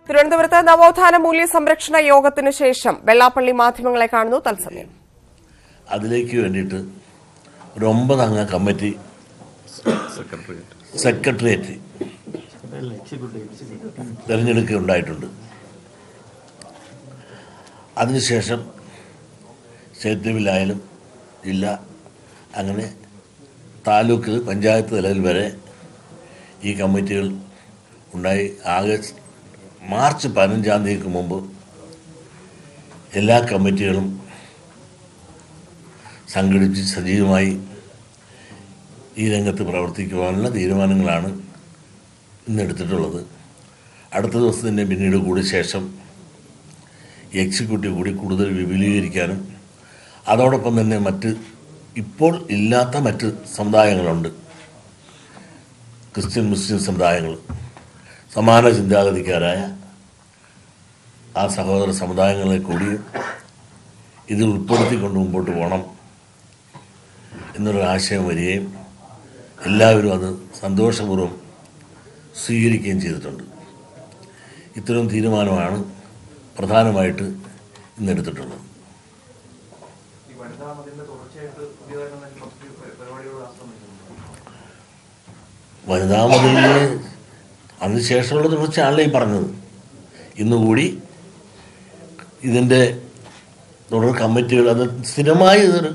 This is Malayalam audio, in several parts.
തിരുവനന്തപുരത്ത് നവോത്ഥാന മൂല്യ സംരക്ഷണ യോഗത്തിന് ശേഷം വെള്ളാപ്പള്ളി മാധ്യമങ്ങളെ കാണുന്നു തത്സമയം. അതിലേക്ക് വേണ്ടിയിട്ട് ഒരു 9 അംഗ കമ്മിറ്റി സെക്രട്ടേറിയറ്റ് തിരഞ്ഞെടുക്കുകയുണ്ടായിട്ടുണ്ട്. അതിനുശേഷം സ്റ്റേറ്റ് ലെവലായാലും ജില്ല അങ്ങനെ താലൂക്ക് പഞ്ചായത്ത് തലത്തിൽ വരെ ഈ കമ്മിറ്റികൾ ഉണ്ടായി. മാർച്ച് 15-ാം തീയതിക്ക് മുമ്പ് എല്ലാ കമ്മിറ്റികളും സംഘടിച്ച് സജീവമായി ഈ രംഗത്ത് പ്രവർത്തിക്കുവാനുള്ള തീരുമാനങ്ങളാണ് ഇന്നെടുത്തിട്ടുള്ളത്. അടുത്ത ദിവസം തന്നെ പിന്നീട് കൂടി ശേഷം എക്സിക്യൂട്ടീവ് കൂടി കൂടുതൽ വിപുലീകരിക്കാനും അതോടൊപ്പം തന്നെ ഇപ്പോൾ ഇല്ലാത്ത മറ്റ് സമുദായങ്ങളുണ്ട്. ക്രിസ്ത്യൻ മുസ്ലിം സമുദായങ്ങൾ, സമാന ചിന്താഗതിക്കാരായ ആ സഹോദര സമുദായങ്ങളെ കൂടി ഇതിൽ ഉൾപ്പെടുത്തിക്കൊണ്ട് മുമ്പോട്ട് പോകണം എന്നൊരു ആശയം വരികയും എല്ലാവരും അത് സന്തോഷപൂർവ്വം സ്വീകരിക്കുകയും ചെയ്തിട്ടുണ്ട്. ഇത്തരം തീരുമാനമാണ് പ്രധാനമായിട്ട് ഇന്നെടുത്തിട്ടുള്ളത്. വനിതാ മതിലിന് അതിനുശേഷമുള്ള തുടർച്ചയാണല്ലോ ഈ പറഞ്ഞത്. ഇന്നുകൂടി ഇതിൻ്റെ തുടർ കമ്മിറ്റികൾ അത് സ്ഥിരമായി ഇതൊരു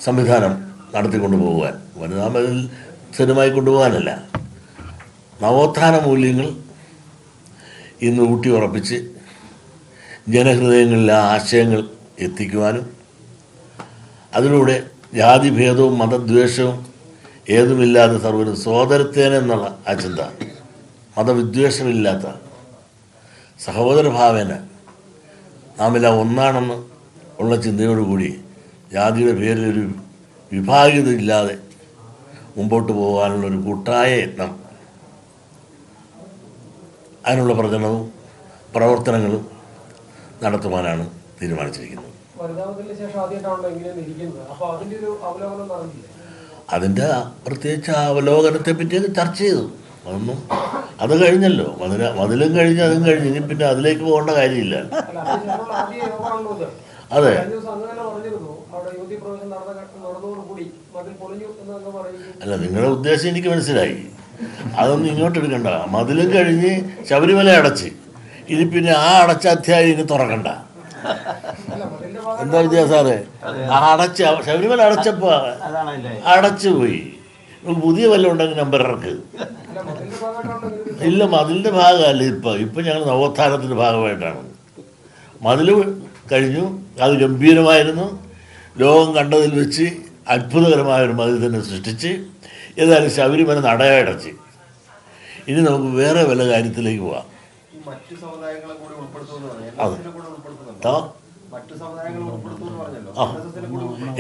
സംവിധാനം നടത്തിക്കൊണ്ടു പോകുവാൻ, വനിതാ മതിൽ സ്ഥിരമായി കൊണ്ടുപോകാനല്ല, നവോത്ഥാന മൂല്യങ്ങൾ ഇന്ന് ഊട്ടി ഉറപ്പിച്ച് ജനഹൃദയങ്ങളിലെ ആശയങ്ങൾ എത്തിക്കുവാനും അതിലൂടെ ജാതിഭേദവും മതദ്വേഷവും ഏതുമില്ലാതെ സർവ്വരും സോദരത്തേനെന്നുള്ള ആ ചിന്ത, മതവിദ്വേഷമില്ലാത്ത സഹോദരഭാവേന നാമെല്ലാം ഒന്നാണെന്ന് ഉള്ള ചിന്തയോടുകൂടി ജാതിയുടെ പേരിലൊരു വിഭാഗീയത ഇല്ലാതെ മുമ്പോട്ട് പോകാനുള്ളൊരു കൂട്ടായ യത്നം, അതിനുള്ള പ്രവർത്തനങ്ങളും നടത്തുവാനാണ് തീരുമാനിച്ചിരിക്കുന്നത്. അതിൻ്റെ പ്രത്യേകിച്ച് അവലോകനത്തെ പറ്റി ചർച്ച ചെയ്തു. അത് കഴിഞ്ഞല്ലോ, മതിലും കഴിഞ്ഞ് അതും കഴിഞ്ഞ് ഇനി പിന്നെ അതിലേക്ക് പോകേണ്ട കാര്യമില്ല. അതെ, അല്ല, നിങ്ങളുടെ ഉദ്ദേശം എനിക്ക് മനസ്സിലായി. അതൊന്നും ഇങ്ങോട്ട് എടുക്കണ്ട. മതിലും കഴിഞ്ഞ് ശബരിമല അടച്ച് ഇനി പിന്നെ ആ അടച്ച അധ്യായം ഇനി തുറക്കണ്ട. എന്താ വിദ്യാ സാറേ, ശബരിമല അടച്ചപ്പോ അടച്ചു പോയി. പുതിയ വല്ലതും ഉണ്ടെങ്കിൽ നമ്പർ ഇറക്ക്. ഇല്ല, മതിലിൻ്റെ ഭാഗമല്ല. ഇപ്പം ഞങ്ങൾ നവോത്ഥാനത്തിൻ്റെ ഭാഗമായിട്ടാണ്. മതിൽ കഴിഞ്ഞു, അത് ഗംഭീരമായിരുന്നു. ലോകം കണ്ടതിൽ വെച്ച് അത്ഭുതകരമായൊരു മതിൽ തന്നെ സൃഷ്ടിച്ച് ഏതായാലും ശബരിമല നടയടച്ച് ഇനി നമുക്ക് വേറെ വല്ല കാര്യത്തിലേക്ക് പോവാം.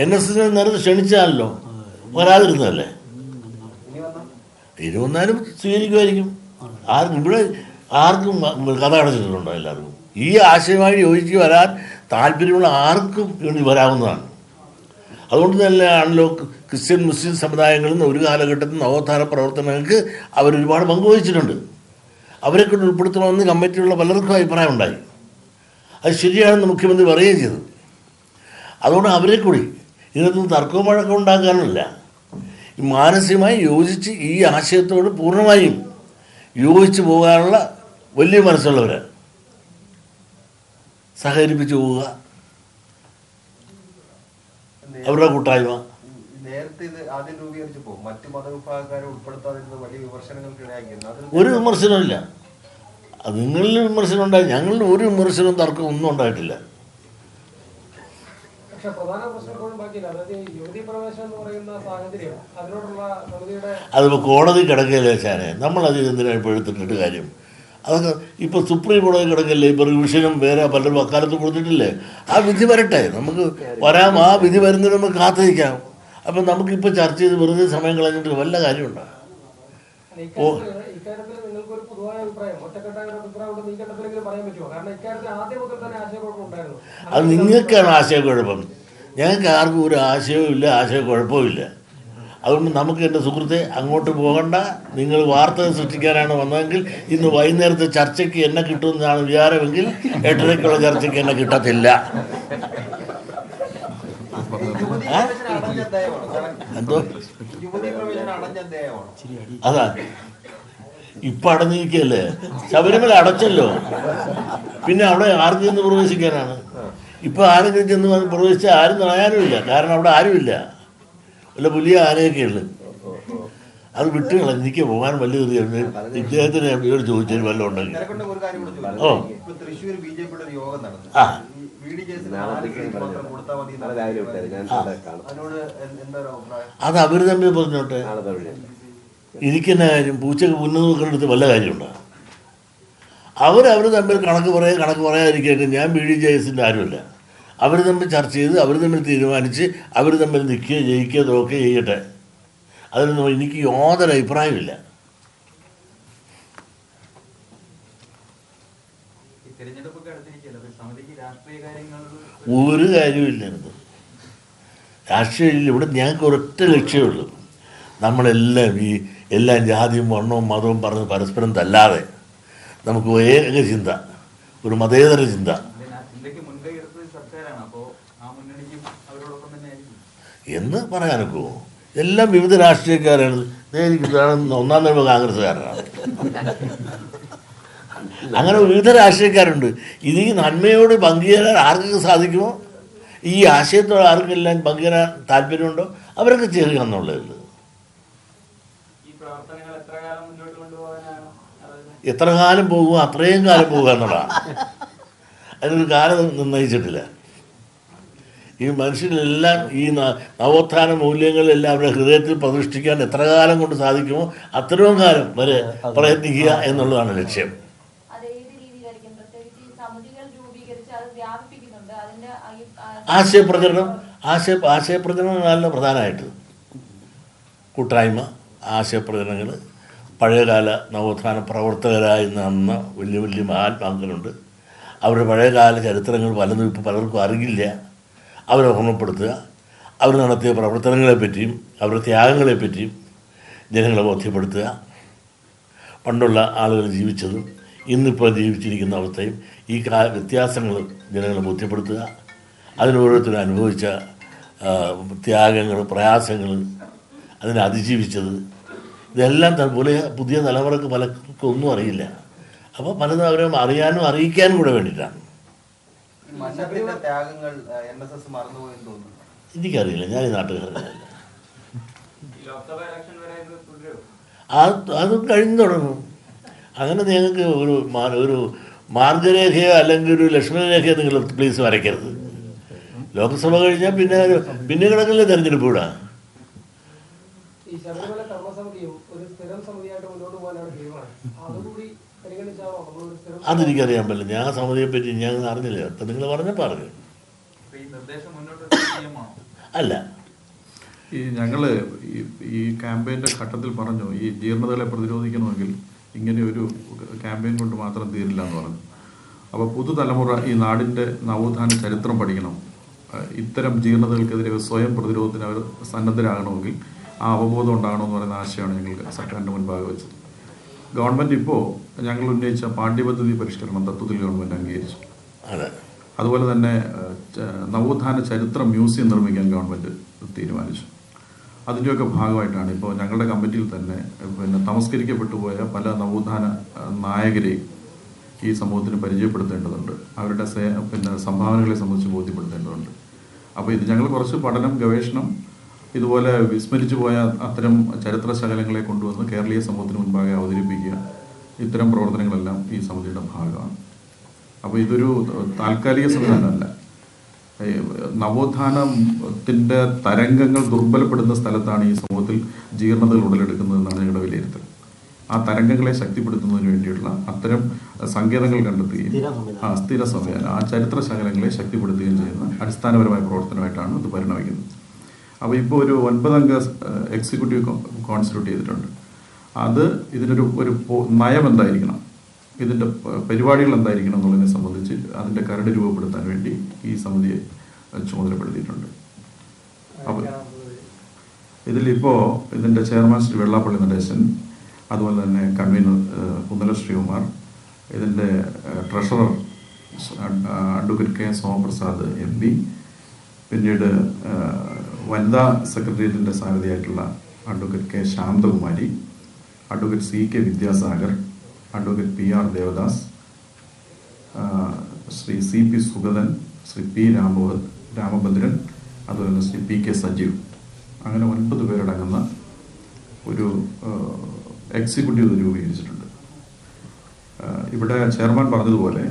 NSS നേരത്തെ ക്ഷണിച്ചാലല്ലോ, വരാതിരുന്നതല്ലേ. ഇനി വന്നാലും സ്വീകരിക്കുമായിരിക്കും. ഇവിടെ ആർക്കും കഥ അടച്ചിട്ടുണ്ടോ? എല്ലാവർക്കും ഈ ആശയമായി യോജിച്ച് വരാൻ താല്പര്യമുള്ള ആർക്കും വേണ്ടി വരാവുന്നതാണ്. അതുകൊണ്ട് തന്നെയാണല്ലോ ക്രിസ്ത്യൻ മുസ്ലിം സമുദായങ്ങളിൽ ഒരു കാലഘട്ടത്തിൽ നവോത്ഥാന പ്രവർത്തനങ്ങൾക്ക് അവരൊരുപാട് പങ്കുവഹിച്ചിട്ടുണ്ട്. അവരെ കൊണ്ട് ഉൾപ്പെടുത്തണമെന്ന് കമ്മിറ്റിയുള്ള പലർക്കും അഭിപ്രായം ഉണ്ടായി. അത് ശരിയാണെന്ന് മുഖ്യമന്ത്രി പറയുകയും ചെയ്തു. അതുകൊണ്ട് അവരെ കൂടി ഇതിനകത്ത് തർക്കവും വഴക്കം ഉണ്ടാക്കാനല്ല, മാനസികമായി യോജിച്ച് ഈ ആശയത്തോട് പൂർണ്ണമായും യോജിച്ച് പോകാനുള്ള വലിയ മനസ്സുള്ളവരെ സഹകരിപ്പിച്ചു പോവുക, അവരുടെ കൂട്ടായ്മ. ഒരു വിമർശനമില്ല. അത് നിങ്ങളിൽ വിമർശനം ഉണ്ടായി, ഞങ്ങളുടെ ഒരു വിമർശനവും തർക്കവും ഒന്നും ഉണ്ടായിട്ടില്ല. അതിപ്പോൾ കോടതി കിടക്കയില്ലേ ചാനെ, നമ്മളത് എന്തിനാണ് ഇപ്പോൾ എടുത്തിട്ട് കാര്യം? അതൊക്കെ ഇപ്പോൾ സുപ്രീം കോടതി കിടക്കല്ലേ. ഇപ്പോൾ റിവിഷനും വേറെ പലരും വക്കാലത്ത് കൊടുത്തിട്ടില്ലേ. ആ വിധി വരട്ടെ, നമുക്ക് വരാം. ആ വിധി വരുന്നതിന് നമുക്ക് കാത്തിരിക്കാം. അപ്പം നമുക്കിപ്പോൾ ചർച്ച ചെയ്ത് വെറുതെ സമയം കളഞ്ഞിട്ട് വല്ല കാര്യമുണ്ടോ? അത് നിങ്ങൾക്കാണ് ആശയക്കുഴപ്പം. ഞങ്ങൾക്ക് ആർക്കും ഒരു ആശയവും ഇല്ല, ആശയക്കുഴപ്പവും ഇല്ല. അതുകൊണ്ട് നമുക്ക് എൻ്റെ സുഹൃത്തെ അങ്ങോട്ട് പോകണ്ട. നിങ്ങൾ വാർത്ത സൃഷ്ടിക്കാനാണ് വന്നതെങ്കിൽ ഇന്ന് വൈകുന്നേരത്തെ ചർച്ചയ്ക്ക് എന്നെ കിട്ടുമെന്നാണ് വിചാരമെങ്കിൽ 8:30-ക്കുള്ള ചർച്ചയ്ക്ക് എന്നെ കിട്ടത്തില്ല. എന്തോ അതാ ഇപ്പം അടഞ്ഞിരിക്കുകയല്ലേ, ശബരിമല അടച്ചല്ലോ, പിന്നെ അവിടെ ആർക്ക് ചെന്ന് പ്രവേശിക്കാനാണ്? ഇപ്പം ആരെങ്കിലും ചെന്ന് പ്രവേശിച്ചാൽ ആരും പറയാനുമില്ല, കാരണം അവിടെ ആരുമില്ല, വല്ല പുലിയ ആനയൊക്കെ ഉള്ളു. അത് വിട്ടുകള, എനിക്ക് പോകാൻ വലിയ തീർച്ചയായും ഇദ്ദേഹത്തിന് എന്നോട് ചോദിച്ചതിന് വല്ലതും ഉണ്ടെങ്കിൽ. ഓ ആ അത് അവർ തമ്മിൽ പറഞ്ഞോട്ടെ. എനിക്കെന്നെ കാര്യം? പൂച്ചക്ക് പുല്ല് നോക്കിയെടുത്ത് വല്ല കാര്യമുണ്ടോ? അവർ തമ്മിൽ കണക്ക് പറയാതിരിക്കട്ടെ. ഞാൻ BDJS-ൻ്റെ ആരുമല്ല. അവർ തമ്മിൽ ചർച്ച ചെയ്ത് അവർ തമ്മിൽ തീരുമാനിച്ച് അവർ തമ്മിൽ നിൽക്കുകയോ ജയിക്കുകയോ തോക്കുകയോ ചെയ്യട്ടെ. അതിനൊന്നും എനിക്ക് യാതൊരു അഭിപ്രായമില്ല. ഒരു കാര്യമില്ലായിരുന്നു രാഷ്ട്രീയം. ഇവിടെ ഞങ്ങൾക്ക് ഒരൊറ്റ ലക്ഷ്യമുള്ളൂ, നമ്മളെല്ലാം എല്ലാം ജാതിയും വർണ്ണവും മതവും പറഞ്ഞ് പരസ്പരം തല്ലാതെ നമുക്ക് ഏക ചിന്ത, ഒരു മതേതര ചിന്ത. എന്ന് പറയാനൊക്കെ എല്ലാം വിവിധ രാഷ്ട്രീയക്കാരാണ്. ഒന്നാം തരം കോൺഗ്രസ്സുകാരനാണ്. അങ്ങനെ വിവിധ രാഷ്ട്രീയക്കാരുണ്ട്. ഇത് ഈ നന്മയോട് പങ്കുചേരാൻ ആർക്കൊക്കെ സാധിക്കുമോ, ഈ ആശയത്തോട് ആർക്കെല്ലാം പങ്കുചേരാൻ താല്പര്യമുണ്ടോ അവരൊക്കെ ചേരുക എന്നുള്ളതല്ല. എത്ര കാലം പോകുക അത്രയും കാലം പോകുക എന്നുള്ളതാണ്. അതിനൊരു കാലം നിർണ്ണയിച്ചിട്ടില്ല. ഈ മനുഷ്യരെല്ലാം ഈ നവോത്ഥാന മൂല്യങ്ങളെല്ലാം അവരുടെ ഹൃദയത്തിൽ പ്രതിഷ്ഠിക്കാൻ എത്ര കാലം കൊണ്ട് സാധിക്കുമോ അത്രയും കാലം വരെ പ്രയത്നിക്കുക എന്നുള്ളതാണ് ലക്ഷ്യം. ആശയപ്രചരണം നല്ല പ്രധാനമായിട്ട് കൂട്ടായ്മ, ആശയപ്രചരണങ്ങൾ, പഴയകാല നവോത്ഥാന പ്രവർത്തകരായിരുന്ന അന്ന് വലിയ വലിയ മഹാത്മാക്കളുണ്ട്. അവരുടെ പഴയകാല ചരിത്രങ്ങൾ പലതും ഇപ്പോൾ പലർക്കും അറിയില്ല. അവരെ ഓർമ്മപ്പെടുത്തുക, അവർ നടത്തിയ പ്രവർത്തനങ്ങളെപ്പറ്റിയും അവരുടെ ത്യാഗങ്ങളെപ്പറ്റിയും ജനങ്ങളെ ബോധ്യപ്പെടുത്തുക. പണ്ടുള്ള ആളുകൾ ജീവിച്ചതും ഇന്നിപ്പോൾ ജീവിച്ചിരിക്കുന്ന അവസ്ഥയും ഈ വ്യത്യാസങ്ങൾ ജനങ്ങളെ ബോധ്യപ്പെടുത്തുക. അതിന് ഓരോരുത്തരും അനുഭവിച്ച ത്യാഗങ്ങൾ, പ്രയാസങ്ങൾ, അതിനെ അതിജീവിച്ചത്, ഇതെല്ലാം പുതിയ തലമുറക്ക് പലർക്കും ഒന്നും അറിയില്ല. അപ്പോൾ പലതും അവരെ അറിയാനും അറിയിക്കാനും കൂടെ വേണ്ടിയിട്ടാണ്. എനിക്കറിയില്ല, ഞാൻ ഈ നാട്ടുകാരനല്ല. അതും കഴിഞ്ഞു തുടങ്ങും. അങ്ങനെ നിങ്ങൾക്ക് ഒരു മാർഗരേഖയോ അല്ലെങ്കിൽ ഒരു ലക്ഷ്മണരേഖയോ നിങ്ങൾ പ്ലീസ് വരയ്ക്കരുത്. ലോക്സഭ കഴിഞ്ഞാൽ പിന്നെ കിടക്കില്ല തെരഞ്ഞെടുപ്പ് കൂടാ. അതെനിക്കറിയാൻ പറ്റില്ല. ഞാൻ സമിതിയെ പറ്റി ഞാൻ അറിഞ്ഞില്ല. അപ്പം നിങ്ങൾ പറഞ്ഞപ്പോൾ അറിഞ്ഞു. അല്ല, ഞങ്ങൾ ഈ ക്യാമ്പയിൻ്റെ ഘട്ടത്തിൽ പറഞ്ഞു, ഈ ജീർണതകളെ പ്രതിരോധിക്കണമെങ്കിൽ ഇങ്ങനെ ഒരു ക്യാമ്പയിൻ കൊണ്ട് മാത്രം തീരില്ല എന്ന് പറഞ്ഞു. അപ്പോൾ പുതുതലമുറ ഈ നാടിൻ്റെ നവോത്ഥാന ചരിത്രം പഠിക്കണം. ഇത്തരം ജീർണതകൾക്കെതിരെ സ്വയം പ്രതിരോധത്തിന് അവർ സന്നദ്ധരാകണമെങ്കിൽ ആ അവബോധം ഉണ്ടാകണമെന്ന് പറയുന്ന ആശയമാണ് ഞങ്ങൾ സർക്കാരിൻ്റെ മുൻപാകെ വെച്ചത്. ഗവൺമെൻറ് ഇപ്പോൾ ഞങ്ങൾ ഉന്നയിച്ച പാഠ്യപദ്ധതി പരിഷ്കരണം തത്വത്തിൽ ഗവൺമെൻറ് അംഗീകരിച്ചു. അതുപോലെ തന്നെ നവോത്ഥാന ചരിത്ര മ്യൂസിയം നിർമ്മിക്കാൻ ഗവൺമെൻറ് തീരുമാനിച്ചു. അതിൻ്റെയൊക്കെ ഭാഗമായിട്ടാണ് ഇപ്പോൾ ഞങ്ങളുടെ കമ്മിറ്റിയിൽ തന്നെ തമസ്കരിക്കപ്പെട്ടു പോയ പല നവോത്ഥാന നായകരെയും ഈ സമൂഹത്തിന് പരിചയപ്പെടുത്തേണ്ടതുണ്ട്. അവരുടെ സംഭാവനകളെ സംബന്ധിച്ച് ബോധ്യപ്പെടുത്തേണ്ടതുണ്ട്. അപ്പോൾ ഇത് ഞങ്ങൾ കുറച്ച് പഠനം, ഗവേഷണം, ഇതുപോലെ വിസ്മരിച്ചു പോയ അത്തരം ചരിത്ര ശകലങ്ങളെ കൊണ്ടുവന്ന് കേരളീയ സമൂഹത്തിന് മുൻപാകെ അവതരിപ്പിക്കുക, ഇത്തരം പ്രവർത്തനങ്ങളെല്ലാം ഈ സമിതിയുടെ ഭാഗമാണ്. അപ്പോൾ ഇതൊരു താൽക്കാലിക സംവിധാനമല്ല. നവോത്ഥാനത്തിൻ്റെ തരംഗങ്ങൾ ദുർബലപ്പെടുന്ന സ്ഥലത്താണ് ഈ സമൂഹത്തിൽ ജീർണതകൾ ഉടലെടുക്കുന്നതെന്നാണ് ഞങ്ങളുടെ വിലയിരുത്തൽ. ആ തരംഗങ്ങളെ ശക്തിപ്പെടുത്തുന്നതിന് വേണ്ടിയുള്ള അത്തരം സങ്കേതങ്ങൾ കണ്ടെത്തുകയും സ്ഥിര സംവിധാനം, ആ ചരിത്ര ശകലങ്ങളെ ശക്തിപ്പെടുത്തുകയും ചെയ്യുന്ന അടിസ്ഥാനപരമായ പ്രവർത്തനമായിട്ടാണ് ഇത് പരിണമിക്കുന്നത്. അപ്പോൾ ഇപ്പോൾ ഒരു 9 അംഗ എക്സിക്യൂട്ടീവ് കോൺസ്റ്റിറ്റ്യൂട്ട് ചെയ്തിട്ടുണ്ട്. അത് ഇതിനൊരു നയം എന്തായിരിക്കണം, ഇതിൻ്റെ പരിപാടികൾ എന്തായിരിക്കണം എന്നുള്ളതിനെ സംബന്ധിച്ച് അതിൻ്റെ കരട് രൂപപ്പെടുത്താൻ വേണ്ടി ഈ സമിതിയെ ചുമതലപ്പെടുത്തിയിട്ടുണ്ട്. അപ്പോൾ ഇതിലിപ്പോൾ ഇതിൻ്റെ ചെയർമാൻ ശ്രീ വെള്ളാപ്പള്ളി നടേശൻ, അതുപോലെ തന്നെ കൺവീനർ കുന്നല ശ്രീകുമാർ, ഇതിൻ്റെ treasurer advocate K Somaprasad MP, പിന്നീട് വനിതാ സെക്രട്ടേറിയറ്റിൻ്റെ സാരഥിയായിട്ടുള്ള advocate K Santhakumari, advocate CK Vidyasagar, advocate PR Devadas, Shri CP Sugathan, Shri P Ramabhadran, അതുപോലെ തന്നെ ശ്രീ PK സജീവ്, അങ്ങനെ 9 പേരടങ്ങുന്ന ഒരു എക്സിക്യൂട്ടീവ് രൂപീകരിച്ചിട്ടുണ്ട്. ഇവിടെ ചെയർമാൻ പറഞ്ഞതുപോലെ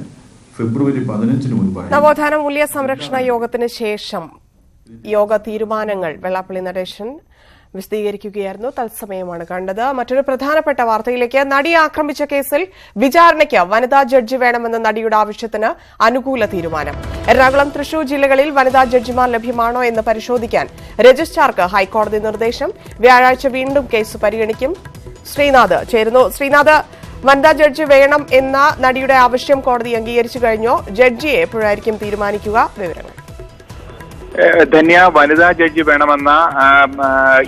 ഫെബ്രുവരി 15 മുൻപായി നവോത്ഥാന മൂല്യ സംരക്ഷണ യോഗത്തിന് ശേഷം യോഗ തീരുമാനങ്ങൾ വെള്ളാപ്പള്ളി നടേശൻ വിശദീകരിക്കുകയായിരുന്നു. തത്സമയമാണ് കണ്ടത്. മറ്റൊരു പ്രധാനപ്പെട്ട വാർത്തയിലേക്ക്. നടിയെ ആക്രമിച്ച കേസിൽ വിചാരണയ്ക്ക് വനിതാ ജഡ്ജി വേണമെന്ന നടിയുടെ ആവശ്യത്തിന് അനുകൂല തീരുമാനം. എറണാകുളം, തൃശൂർ ജില്ലകളിൽ വനിതാ ജഡ്ജിമാർ ലഭ്യമാണോ എന്ന് പരിശോധിക്കാൻ രജിസ്ട്രാർക്ക് ഹൈക്കോടതി നിർദ്ദേശം. വ്യാഴാഴ്ച വീണ്ടും കേസ് പരിഗണിക്കും. ശ്രീനാഥ് ചേരുന്നു. ശ്രീനാഥ്, വനിതാ ജഡ്ജി വേണം എന്ന നടിയുടെ ആവശ്യം കോടതി അംഗീകരിച്ചു കഴിഞ്ഞോ? ജഡ്ജിയെ എപ്പോഴായിരിക്കും തീരുമാനിക്കുക? വിവരങ്ങൾ. ധന്യ, വനിതാ ജഡ്ജി വേണമെന്ന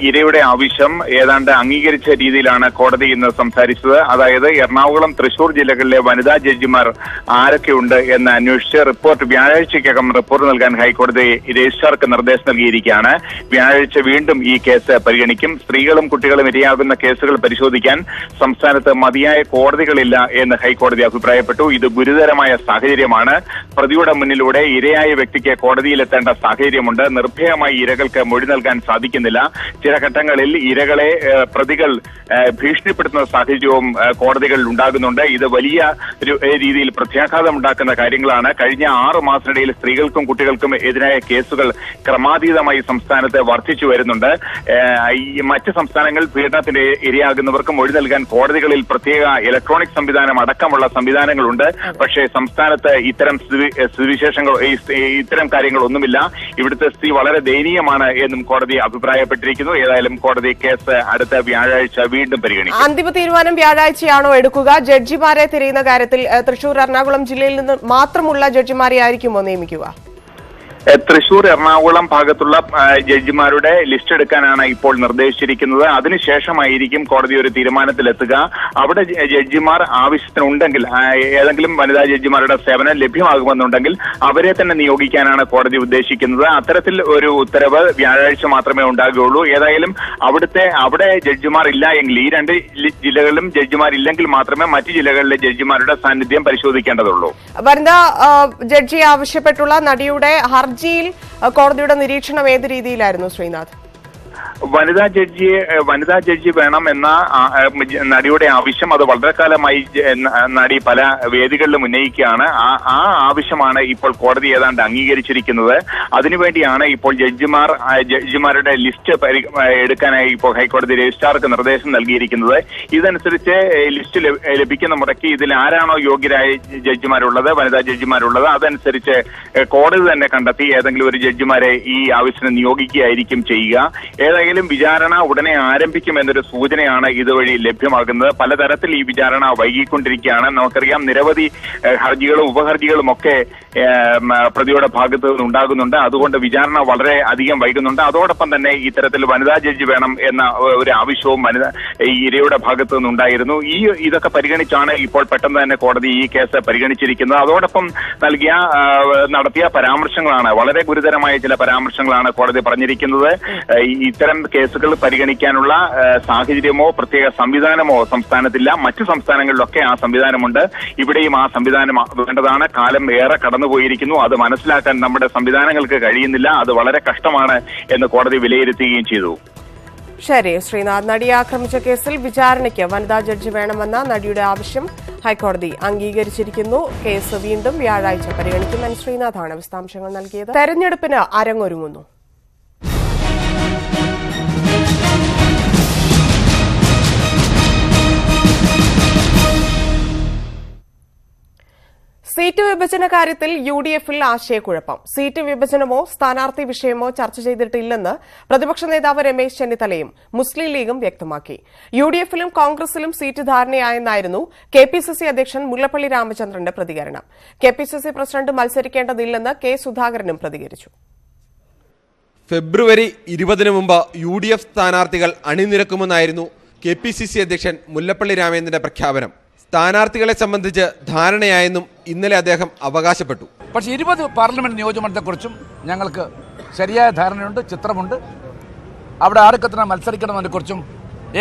ഇരയുടെ ആവശ്യം ഏതാണ്ട് അംഗീകരിച്ച രീതിയിലാണ് കോടതി ഇന്ന് സംസാരിച്ചത്. അതായത് എറണാകുളം, തൃശൂർ ജില്ലകളിലെ വനിതാ ജഡ്ജിമാർ ആരൊക്കെയുണ്ട് എന്ന് അന്വേഷിച്ച് വ്യാഴാഴ്ചയ്ക്കകം റിപ്പോർട്ട് നൽകാൻ ഹൈക്കോടതി രജിസ്ട്രാർക്ക് നിർദ്ദേശം നൽകിയിരിക്കുകയാണ്. വ്യാഴാഴ്ച വീണ്ടും ഈ കേസ് പരിഗണിക്കും. സ്ത്രീകളും കുട്ടികളും ഇരയാകുന്ന കേസുകൾ പരിശോധിക്കാൻ സംസ്ഥാനത്ത് മതിയായ കോടതികളില്ല എന്ന് ഹൈക്കോടതി അഭിപ്രായപ്പെട്ടു. ഇത് ഗുരുതരമായ സാഹചര്യമാണ്. പ്രതിയുടെ മുന്നിലൂടെ ഇരയായ വ്യക്തിക്ക് കോടതിയിലെത്തേണ്ട സാഹചര്യമുണ്ട്. നിർഭയമായി ഇരകൾക്ക് മൊഴി നൽകാൻ സാധിക്കുന്നില്ല. ചില ഘട്ടങ്ങളിൽ ഇരകളെ പ്രതികൾ ഭീഷണിപ്പെടുത്തുന്ന സാഹചര്യവും കോടതികളിൽ ഉണ്ടാകുന്നുണ്ട്. ഇത് വലിയ രീതിയിൽ പ്രത്യാഘാതം ഉണ്ടാക്കുന്ന കാര്യങ്ങളാണ്. കഴിഞ്ഞ 6 മാസത്തിനിടയിൽ സ്ത്രീകൾക്കും കുട്ടികൾക്കും എതിരായ കേസുകൾ ക്രമാതീതമായി സംസ്ഥാനത്ത് വർദ്ധിച്ചു വരുന്നുണ്ട്. മറ്റ് സംസ്ഥാനങ്ങൾ പീഡനത്തിന് ഇരയാകുന്നവർക്ക് മൊഴി നൽകാൻ കോടതികളിൽ പ്രത്യേക ഇലക്ട്രോണിക് സംവിധാനം അടക്കമുള്ള സംവിധാനങ്ങളുണ്ട്. പക്ഷേ സംസ്ഥാനത്ത് ഇത്തരം സ്ഥിതിവിശേഷങ്ങൾ, ഇത്തരം കാര്യങ്ങളൊന്നുമില്ല. ഇവിടുത്തെ സ്ഥിതി വളരെ ദയനീയമാണ് എന്നും കോടതി അഭിപ്രായപ്പെട്ടിരിക്കുന്നു. ഏതായാലും കോടതി കേസ് അടുത്ത വ്യാഴാഴ്ച വീണ്ടും പരിഗണിക്കും. അന്തിമ തീരുമാനം വ്യാഴാഴ്ചയാണോ എടുക്കുക? ജഡ്ജിമാരെ തിരയുന്ന കാര്യത്തിൽ തൃശൂർ, എറണാകുളം ജില്ലയിൽ നിന്ന് മാത്രമുള്ള ജഡ്ജിമാരെ ആയിരിക്കുമോ നിയമിക്കുക? തൃശൂർ, എറണാകുളം ഭാഗത്തുള്ള ജഡ്ജിമാരുടെ ലിസ്റ്റ് എടുക്കാനാണ് ഇപ്പോൾ നിർദ്ദേശിച്ചിരിക്കുന്നത്. അതിനുശേഷമായിരിക്കും കോടതി ഒരു തീരുമാനത്തിലെത്തുക. അവിടെ ജഡ്ജിമാർ ആവശ്യത്തിനുണ്ടെങ്കിൽ, ഏതെങ്കിലും വനിതാ ജഡ്ജിമാരുടെ സേവനം ലഭ്യമാകുമെന്നുണ്ടെങ്കിൽ അവരെ തന്നെ നിയോഗിക്കാനാണ് കോടതി ഉദ്ദേശിക്കുന്നത്. അത്തരത്തിൽ ഒരു ഉത്തരവ് വ്യാഴാഴ്ച മാത്രമേ ഉണ്ടാകുകയുള്ളൂ. ഏതായാലും അവിടെ ജഡ്ജിമാർ ഇല്ല എങ്കിൽ, ഈ 2 ജില്ലകളിലും ജഡ്ജിമാർ ഇല്ലെങ്കിൽ മാത്രമേ മറ്റു ജില്ലകളിലെ ജഡ്ജിമാരുടെ സാന്നിധ്യം പരിശോധിക്കേണ്ടതുള്ളൂ. വനിതാ ജഡ്ജി ആവശ്യപ്പെട്ടുള്ള നടിയുടെ ഹർജിയിൽ കോടതിയുടെ നിരീക്ഷണം ഏത് രീതിയിലായിരുന്നു ശ്രീനാഥ്? വനിതാ ജഡ്ജി വേണം എന്ന നടിയുടെ ആവശ്യം അത് വളരെ കാലമായി നടി പല വേദികളിലും ഉന്നയിക്കുകയാണ്. ആ ആവശ്യമാണ് ഇപ്പോൾ കോടതി ഏതാണ്ട് അംഗീകരിച്ചിരിക്കുന്നത്. അതിനുവേണ്ടിയാണ് ഇപ്പോൾ ജഡ്ജിമാരുടെ ലിസ്റ്റ് എടുക്കാനായി ഇപ്പോൾ ഹൈക്കോടതി രജിസ്ട്രാർക്ക് നിർദ്ദേശം നൽകിയിരിക്കുന്നത്. ഇതനുസരിച്ച് ലിസ്റ്റ് ലഭിക്കുന്ന മുറയ്ക്ക് ഇതിൽ ആരാണോ യോഗ്യരായ ജഡ്ജിമാരുള്ളത്, വനിതാ ജഡ്ജിമാരുള്ളത്, അതനുസരിച്ച് കോടതി തന്നെ കണ്ടെത്തി ഏതെങ്കിലും ഒരു ജഡ്ജിമാരെ ഈ ആവശ്യത്തിന് നിയോഗിക്കുകയായിരിക്കും ചെയ്യുക. ഏതായാലും വിചാരണ ഉടനെ ആരംഭിക്കുമെന്നൊരു സൂചനയാണ് ഇതുവഴി ലഭ്യമാകുന്നത്. പലതരത്തിൽ ഈ വിചാരണ വൈകിക്കൊണ്ടിരിക്കുകയാണ്. നമുക്കറിയാം, നിരവധി ഹർജികളും ഉപഹർജികളും ഒക്കെ പ്രതിയുടെ ഭാഗത്ത് നിന്ന് ഉണ്ടാകുന്നുണ്ട്. അതുകൊണ്ട് വിചാരണ വളരെ അധികം വൈകുന്നുണ്ട്. അതോടൊപ്പം തന്നെ ഇത്തരത്തിൽ വനിതാ ജഡ്ജി വേണം എന്ന ഒരു ആവശ്യവും ഈ ഇരയുടെ ഭാഗത്തു നിന്നുണ്ടായിരുന്നു. ഇതൊക്കെ പരിഗണിച്ചാണ് ഇപ്പോൾ പെട്ടെന്ന് തന്നെ കോടതി ഈ കേസ് പരിഗണിച്ചിരിക്കുന്നത്. അതോടൊപ്പം നടത്തിയ പരാമർശങ്ങളാണ്, വളരെ ഗുരുതരമായ ചില പരാമർശങ്ങളാണ് കോടതി പറഞ്ഞിരിക്കുന്നത്. ഇത്തരം കേസുകൾ പരിഗണിക്കാനുള്ള സാഹചര്യമോ പ്രത്യേക സംവിധാനമോ സംസ്ഥാനത്തില്ല. മറ്റു സംസ്ഥാനങ്ങളിലൊക്കെ ആ സംവിധാനമുണ്ട്. ഇവിടെയും ആ സംവിധാനം വേണ്ടതാണ്. കാലം ഏറെ കടന്നുപോയിരിക്കുന്നു. അത് മനസ്സിലാക്കാൻ നമ്മുടെ സംവിധാനങ്ങൾക്ക് കഴിയുന്നില്ല. അത് വളരെ കഷ്ടമാണ് എന്ന് കോടതി വിലയിരുത്തുകയും ചെയ്തു. ശരി ശ്രീനാഥ്, നടിയെ ആക്രമിച്ച കേസിൽ വിചാരണയ്ക്ക് വനിതാ ജഡ്ജി വേണമെന്ന നടിയുടെ ആവശ്യം ഹൈക്കോടതി അംഗീകരിച്ചിരിക്കുന്നു. കേസ് വീണ്ടും വ്യാഴാഴ്ച പരിഗണിക്കും. ശ്രീനാഥാണ് വിശദാംശങ്ങൾ നൽകിയത്. തെരഞ്ഞെടുപ്പിന് അരങ്ങൊരുങ്ങുന്നു. സീറ്റ് വിഭജന കാര്യത്തിൽ UDF-ൽ ആശയക്കുഴപ്പം. സീറ്റ് വിഭജനമോ സ്ഥാനാർത്ഥി വിഷയമോ ചർച്ച ചെയ്തിട്ടില്ലെന്ന് പ്രതിപക്ഷ നേതാവ് രമേശ് ചെന്നിത്തലയും മുസ്ലിം ലീഗും വ്യക്തമാക്കി. UDF-ലും കോൺഗ്രസിലും സീറ്റ് ധാരണയായെന്നായിരുന്നു KPCC അധ്യക്ഷൻ മുല്ലപ്പള്ളി രാമചന്ദ്രന്റെ പ്രതികരണം. KPCC പ്രസിഡന്റ് മത്സരിക്കേണ്ടതില്ലെന്ന് K. സുധാകരനും പ്രതികരിച്ചു. ഫെബ്രുവരി 20 മുമ്പ് UDF സ്ഥാനാർത്ഥികൾ അണിനിരക്കുമെന്നായിരുന്നു KPCC അധ്യക്ഷൻ മുല്ലപ്പള്ളി രാമചന്ദ്രന്റെ പ്രഖ്യാപനം. സ്ഥാനാർത്ഥികളെ സംബന്ധിച്ച് ധാരണയായെന്നും ഇന്നലെ അദ്ദേഹം അവകാശപ്പെട്ടു. പക്ഷേ 20 പാർലമെന്റ് നിയോജകമണ്ഡലത്തെക്കുറിച്ചും ഞങ്ങൾക്ക് ശരിയായ ധാരണയുണ്ട്, ചിത്രമുണ്ട്. അവിടെ ആർക്കെത്ര മത്സരിക്കണമെന്നതിനെക്കുറിച്ചും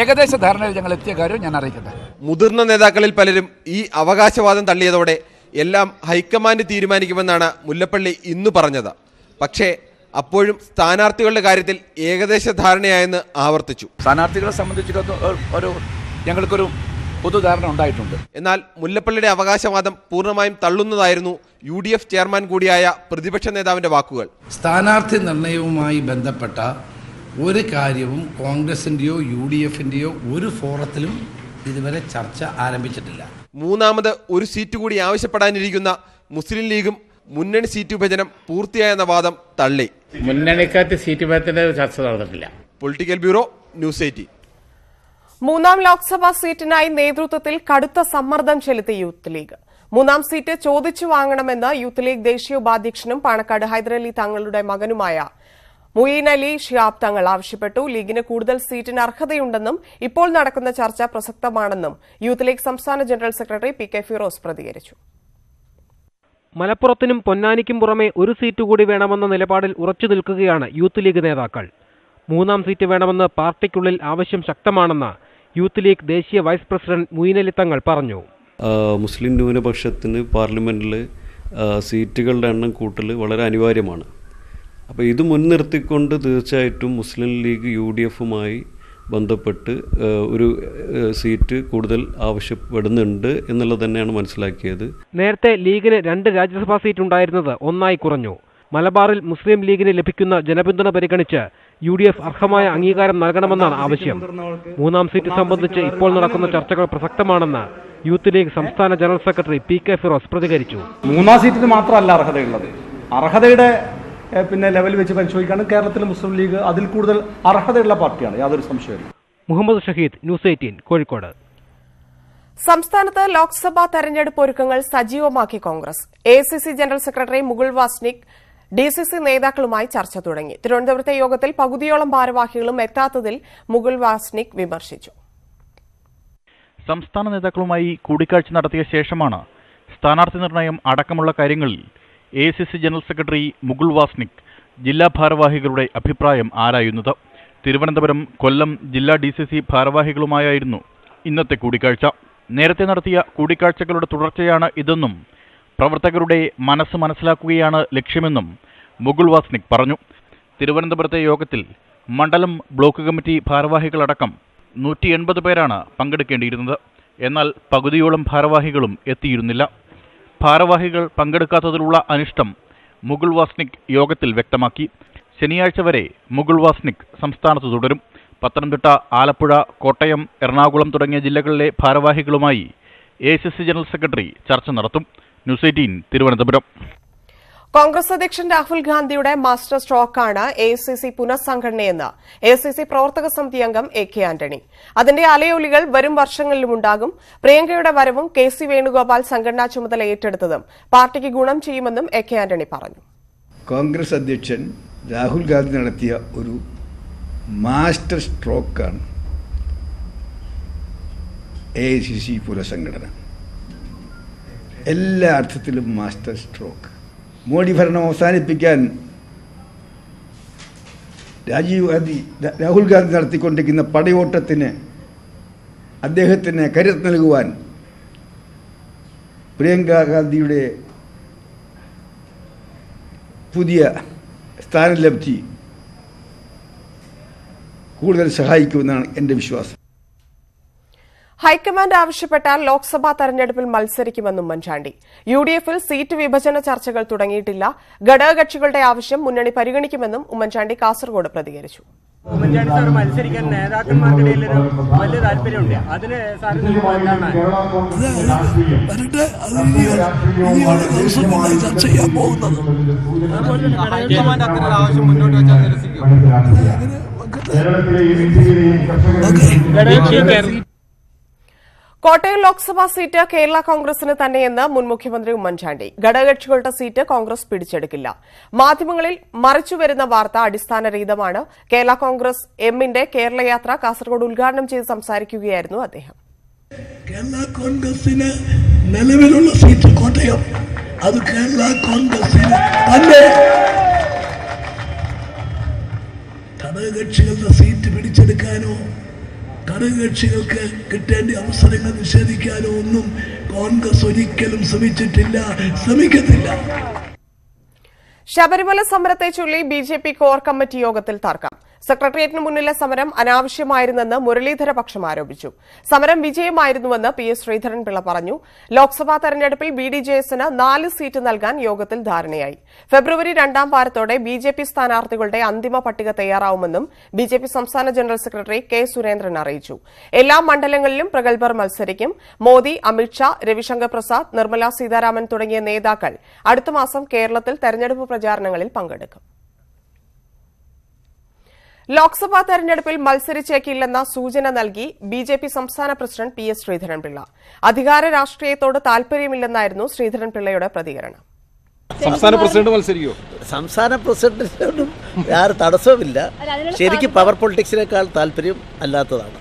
ഏകദേശ ധാരണയിൽ ഞങ്ങൾ എത്തിയ കാര്യം ഞാൻ അറിയിക്കട്ടെ. മുതിർന്ന നേതാക്കളിൽ പലരും ഈ അവകാശവാദം തള്ളിയതോടെ എല്ലാം ഹൈക്കമാൻഡ് തീരുമാനിക്കുമെന്നാണ് മുല്ലപ്പള്ളി ഇന്ന് പറഞ്ഞത്. പക്ഷേ അപ്പോഴും സ്ഥാനാർത്ഥികളുടെ കാര്യത്തിൽ ഏകദേശ ധാരണയായെന്ന് ആവർത്തിച്ചു. സ്ഥാനാർത്ഥികളെ സംബന്ധിച്ചിടത്തോളം ഞങ്ങൾക്കൊരു പൊതുധാരണ ഉണ്ടായിട്ടുണ്ട്. എന്നാൽ മുല്ലപ്പള്ളിയുടെ അവകാശവാദം പൂർണ്ണമായും തള്ളുന്നതായിരുന്നു UDF ചെയർമാൻ കൂടിയായ പ്രതിപക്ഷ നേതാവിന്റെ വാക്കുകൾ. സ്ഥാനാർത്ഥി നിർണയവുമായി ബന്ധപ്പെട്ട ഒരു കാര്യവും കോൺഗ്രസിൻ്റെയോ UDFൻ്റെയോ ഒരു ഫോറത്തിലും ഇതുവരെ ചർച്ച ആരംഭിച്ചിട്ടില്ല. മൂന്നാമത് ഒരു സീറ്റ് കൂടി ആവശ്യപ്പെടാനിരിക്കുന്ന മുസ്ലിം ലീഗും മുന്നണി സീറ്റ് വിഭജനം പൂർത്തിയായെന്ന വാദം തള്ളി. മുന്നണിക്കകത്ത് സീറ്റ് വിഭജനത്തിന്റെ ചർച്ച നടന്നിട്ടില്ല. Political bureau, news 18. മൂന്നാം ലോക്സഭാ സീറ്റിനായി നേതൃത്വത്തിൽ കടുത്ത സമ്മർദ്ദം ചെലുത്തി യൂത്ത് ലീഗ്. മൂന്നാം സീറ്റ് ചോദിച്ചു വാങ്ങണമെന്ന് യൂത്ത് ലീഗ് ദേശീയ ഉപാധ്യക്ഷനും പാണക്കാട് ഹൈദരലി തങ്ങളുടെ മകനുമായ മുഈൻ അലി ശിഹാബ് തങ്ങൾ ആവശ്യപ്പെട്ടു. ലീഗിന് കൂടുതൽ സീറ്റിന് അർഹതയുണ്ടെന്നും ഇപ്പോൾ നടക്കുന്ന ചർച്ച പ്രസക്തമാണെന്നും യൂത്ത് ലീഗ് സംസ്ഥാന ജനറൽ സെക്രട്ടറി PK ഫിറോസ് പ്രതികരിച്ചു. മലപ്പുറത്തിനും പൊന്നാനിക്കും പുറമെ ഒരു സീറ്റ് കൂടി വേണമെന്ന നിലപാടിൽ ഉറച്ചു നിൽക്കുകയാണ് യൂത്ത് ലീഗ് നേതാക്കൾ. മൂന്നാം സീറ്റ് വേണമെന്ന് പാർട്ടിക്കുള്ളിൽ ആവശ്യം ശക്തമാണെന്ന് യൂത്ത് ലീഗ് ദേശീയ വൈസ് പ്രസിഡന്റ് മുഈൻ അലി തങ്ങൾ പറഞ്ഞു. മുസ്ലിം ന്യൂനപക്ഷത്തിന് പാർലമെൻറ്റിൽ സീറ്റുകളുടെ എണ്ണം കൂട്ടൽ വളരെ അനിവാര്യമാണ്. അപ്പോൾ ഇത് മുൻനിർത്തിക്കൊണ്ട് തീർച്ചയായിട്ടും മുസ്ലിം ലീഗ് UDFുമായി ബന്ധപ്പെട്ട് ഒരു സീറ്റ് കൂടുതൽ ആവശ്യപ്പെടുന്നുണ്ട് എന്നുള്ളത് തന്നെയാണ് മനസ്സിലാക്കിയത്. നേരത്തെ ലീഗിന് 2 രാജ്യസഭാ സീറ്റ് ഉണ്ടായിരുന്നത് 1 കുറഞ്ഞു. മലബാറിൽ മുസ്ലിം ലീഗിന് ലഭിക്കുന്ന ജനപിന്തുണ പരിഗണിച്ച് UDF അർഹമായ അംഗീകാരം നൽകണമെന്നാണ് ആവശ്യം. മൂന്നാം സീറ്റ് സംബന്ധിച്ച് ഇപ്പോൾ നടക്കുന്ന ചർച്ചകൾ പ്രസക്തമാണെന്ന് യൂത്ത് ലീഗ് സംസ്ഥാന ജനറൽ സെക്രട്ടറി PK ഫിറോസ് പ്രതികരിച്ചു. മൂന്നാം സീറ്റിന് മാത്രമല്ല അർഹതയുള്ളത്, അർഹതയുടെ ലെവൽ വെച്ച് പരിശോധിക്കുകയാണ് കേരളത്തിലെ മുസ്ലിം ലീഗ് അതിൽ കൂടുതൽ അർഹതയുള്ള പാർട്ടിയാണ്, യാതൊരു സംശയമില്ല. മുഹമ്മദ് ഷഹീദ്, ന്യൂസ് 18, കോഴിക്കോട്. സംസ്ഥാനത്ത് ലോക്സഭാ തെരഞ്ഞെടുപ്പ് ഒരുക്കങ്ങൾ സജീവമാക്കി Congress. AICC general secretary Mukul Wasnik DCC നേതാക്കളുമായി ചർച്ച തുടങ്ങി. തിരുവനന്തപുരത്തെ യോഗത്തിൽ പകുതിയോളം ഭാരവാഹികളും എത്താത്തതിൽ മുകുൾ വാസ്നിക് വിമർശിച്ചു. സംസ്ഥാന നേതാക്കളുമായി കൂടിക്കാഴ്ച നടത്തിയ ശേഷമാണ് സ്ഥാനാർത്ഥി നിർണയം അടക്കമുള്ള കാര്യങ്ങളിൽ AICC general secretary Mukul Wasnik ജില്ലാ ഭാരവാഹികളുടെ അഭിപ്രായം ആരായുന്നത്. തിരുവനന്തപുരം, കൊല്ലം ജില്ലാ DCC ഭാരവാഹികളുമായായിരുന്നു ഇന്നത്തെ കൂടിക്കാഴ്ച. നേരത്തെ നടത്തിയ കൂടിക്കാഴ്ചകളുടെ തുടർച്ചയാണ് ഇതെന്നും പ്രവർത്തകരുടെ മനസ്സ് മനസ്സിലാക്കുകയാണ് ലക്ഷ്യമെന്നും മുകുൾ വാസ്നിക് പറഞ്ഞു. തിരുവനന്തപുരത്തെ യോഗത്തിൽ മണ്ഡലം ബ്ലോക്ക് കമ്മിറ്റി ഭാരവാഹികളടക്കം 180 പേരാണ് പങ്കെടുക്കേണ്ടിയിരുന്നത്. എന്നാൽ പകുതിയോളം ഭാരവാഹികളും എത്തിയിരുന്നില്ല. ഭാരവാഹികൾ പങ്കെടുക്കാത്തതിലുള്ള അനിഷ്ടം മുകുൾ വാസ്നിക് യോഗത്തിൽ വ്യക്തമാക്കി. ശനിയാഴ്ച വരെ മുകുൾ വാസ്നിക് സംസ്ഥാനത്ത് തുടരും. പത്തനംതിട്ട, ആലപ്പുഴ, കോട്ടയം, എറണാകുളം തുടങ്ങിയ ജില്ലകളിലെ ഭാരവാഹികളുമായി AICC ജനറൽ സെക്രട്ടറി ചർച്ച നടത്തും. ന്യൂസ് 18, തിരുവനന്തപുരം. കോൺഗ്രസ് അധ്യക്ഷൻ രാഹുൽ ഗാന്ധിയുടെ മാസ്റ്റർ സ്ട്രോക്കാണ് AICC പുനഃസംഘടനയെന്ന് AICC പ്രവർത്തക സമിതി അംഗം AK ആന്റണി. അതിന്റെ അലയൊലികൾ വരും വർഷങ്ങളിലുമുണ്ടാകും. പ്രിയങ്കയുടെ വരവും KC വേണുഗോപാൽ സംഘടനാ ചുമതല ഏറ്റെടുത്തതും പാർട്ടിക്ക് ഗുണം ചെയ്യുമെന്നും AK ആന്റണി പറഞ്ഞു. കോൺഗ്രസ് അധ്യക്ഷൻ രാഹുൽ ഗാന്ധി നടത്തിയ ഒരു മാസ്റ്റർ സ്ട്രോക്കാണ് AICC പുനഃസംഘടന. എല്ലാ അർത്ഥത്തിലും മാസ്റ്റർ സ്ട്രോക്ക്. മോഡി ഭരണം അവസാനിപ്പിക്കാൻ രാഹുൽ ഗാന്ധി നടത്തിക്കൊണ്ടിരിക്കുന്ന പടയോട്ടത്തിന് അദ്ദേഹത്തിന് കരുത്ത് നൽകുവാൻ പ്രിയങ്ക ഗാന്ധിയുടെ പുതിയ സ്ഥാനലബ്ധി കൂടുതൽ സഹായിക്കുമെന്നാണ് എൻ്റെ വിശ്വാസം. ഹൈക്കമാൻഡ് ആവശ്യപ്പെട്ടാൽ ലോക്സഭാ തെരഞ്ഞെടുപ്പിൽ മത്സരിക്കുമെന്നും ഉമ്മൻചാണ്ടി. UDFിൽ സീറ്റ് വിഭജന ചർച്ചകൾ തുടങ്ങിയിട്ടില്ല. ഘടകകക്ഷികളുടെ ആവശ്യം മുന്നണി പരിഗണിക്കുമെന്നും ഉമ്മൻചാണ്ടി കാസർഗോഡ് പ്രതികരിച്ചു. ഉമ്മൻചാണ്ടി സാർ മത്സരിക്കാൻ നേതാക്കന്മാർക്കിടയിൽ വലിയ താല്പര്യമുണ്ട്. അതിന് സാറിന് കോട്ടയം ലോക്സഭാ സീറ്റ് കേരള കോൺഗ്രസിന് തന്നെയെന്ന് മുൻ മുഖ്യമന്ത്രി ഉമ്മൻചാണ്ടി. ഘടകകക്ഷികളുടെ സീറ്റ് കോൺഗ്രസ് പിടിച്ചെടുക്കില്ല. മാധ്യമങ്ങളിൽ മറിച്ചുവരുന്ന വാർത്ത അടിസ്ഥാനരഹിതമാണ്. കേരള കോൺഗ്രസ് എമ്മിന്റെ കേരള യാത്ര കാസർഗോഡ് ഉദ്ഘാടനം ചെയ്ത് സംസാരിക്കുകയായിരുന്നു അദ്ദേഹം. കേരള കോൺഗ്രസിന് നിലവിലുള്ള സീറ്റ് കോട്ടയം, അത് കേരള കോൺഗ്രസിന് തന്നെ. ഘടകകക്ഷികളുടെ സീറ്റ് പിടിച്ചെടുക്കാനോ ഘടകകക്ഷികൾക്ക് കിട്ടേണ്ട അവസരങ്ങൾ നിഷേധിക്കാനോ ഒന്നും കോൺഗ്രസ് ഒരിക്കലും ശ്രമിക്കത്തില്ല. ശബരിമല സമരത്തെ ചൊല്ലി ബിജെപി കോർ കമ്മിറ്റി യോഗത്തിൽ തർക്കം. സെക്രട്ടേറിയറ്റിന് മുന്നിലെ സമരം അനാവശ്യമായിരുന്നെന്ന് മുരളീധര പക്ഷം ആരോപിച്ചു. സമരം വിജയമായിരുന്നുവെന്ന് പി എസ് ശ്രീധരൻപിള്ള പറഞ്ഞു. ലോക്സഭാ തെരഞ്ഞെടുപ്പിൽ BDJS-ന് 4 സീറ്റ് നൽകാൻ യോഗത്തിൽ ധാരണയായി. ഫെബ്രുവരി 2-ാം വാരത്തോടെ ബിജെപി സ്ഥാനാർത്ഥികളുടെ അന്തിമ പട്ടിക തയ്യാറാവുമെന്നും ബിജെപി സംസ്ഥാന ജനറൽ സെക്രട്ടറി കെ സുരേന്ദ്രൻ അറിയിച്ചു. എല്ലാ മണ്ഡലങ്ങളിലും പ്രഗത്ഭർ മത്സരിക്കും. മോദി, അമിത്ഷാ, രവിശങ്കർ പ്രസാദ്, നിർമ്മല സീതാരാമൻ തുടങ്ങിയ നേതാക്കൾ അടുത്ത മാസം കേരളത്തിൽ തെരഞ്ഞെടുപ്പ് പ്രചാരണങ്ങളിൽ പങ്കെടുക്കും. ലോക്സഭാ തെരഞ്ഞെടുപ്പിൽ മത്സരിച്ചേക്കില്ലെന്ന സൂചന നൽകി ബിജെപി സംസ്ഥാന പ്രസിഡന്റ് പി എസ് ശ്രീധരൻപിള്ള. അധികാര രാഷ്ട്രീയത്തോട് താൽപര്യമില്ലെന്നായിരുന്നു ശ്രീധരൻപിള്ളയുടെ പ്രതികരണം. സംസ്ഥാന പ്രസിഡന്റ് മത്സരിക്കുമോ? സംസ്ഥാന പ്രസിഡന്റിനൊന്നും യാതൊരു തടസ്സവുമില്ല. ശരിക്കും പവർ പൊളിറ്റിക്സിനേക്കാൾ താല്പര്യം അല്ലാത്തതാണ്.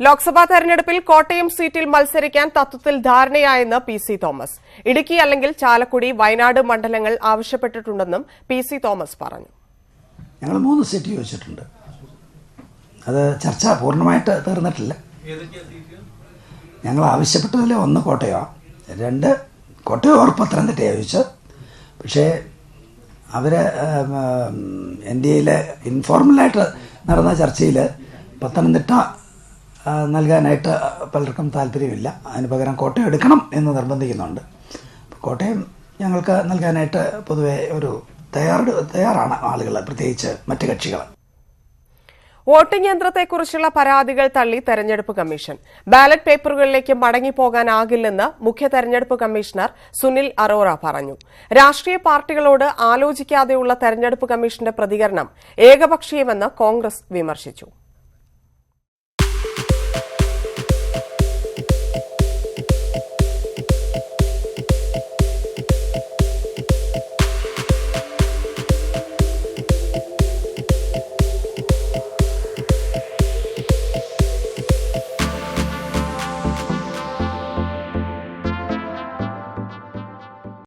ലോക്സഭാ തെരഞ്ഞെടുപ്പിൽ കോട്ടയം സീറ്റിൽ മത്സരിക്കാൻ തത്വത്തിൽ ധാരണയായെന്ന് PC തോമസ്. ഇടുക്കി അല്ലെങ്കിൽ ചാലക്കുടി, വയനാട് മണ്ഡലങ്ങൾ ആവശ്യപ്പെട്ടിട്ടുണ്ടെന്നും PC തോമസ് പറഞ്ഞു. ഞങ്ങൾ 3 സീറ്റ് ചോദിച്ചിട്ടുണ്ട്. അത് ചർച്ച പൂർണ്ണമായിട്ട് തീർന്നിട്ടില്ല. ഞങ്ങൾ ആവശ്യപ്പെട്ടതിൽ 1 കോട്ടയമാണ്, 2 കോട്ടയം ഓർ പത്തനംതിട്ട ചോദിച്ചത്. പക്ഷേ അവർ NDAയിലെ ഇൻഫോർമലായിട്ട് നടന്ന ചർച്ചയിൽ പത്തനംതിട്ട നൽകാനായിട്ട് പലർക്കും താല്പര്യമില്ല. അതിന് പകരം കോട്ടയം എടുക്കണം എന്ന് നിർബന്ധിക്കുന്നുണ്ട്. കോട്ടയം ഞങ്ങൾക്ക് നൽകാനായിട്ട് പൊതുവെ ഒരു തയ്യാറാണ് ആളുകൾ, പ്രത്യേകിച്ച് മറ്റ് കക്ഷികൾ. വോട്ടിംഗ് യന്ത്രത്തെക്കുറിച്ചുള്ള പരാതികൾ തള്ളി തെരഞ്ഞെടുപ്പ് കമ്മീഷൻ. ബാലറ്റ് പേപ്പറുകളിലേക്ക് മടങ്ങിപ്പോകാനാകില്ലെന്ന് മുഖ്യ തെരഞ്ഞെടുപ്പ് കമ്മീഷണർ സുനിൽ അറോറ പറഞ്ഞു. രാഷ്ട്രീയ പാർട്ടികളോട് ആലോചിക്കാതെയുള്ള തെരഞ്ഞെടുപ്പ് കമ്മീഷന്റെ പ്രതികരണം ഏകപക്ഷീയമെന്ന് കോൺഗ്രസ് വിമർശിച്ചു.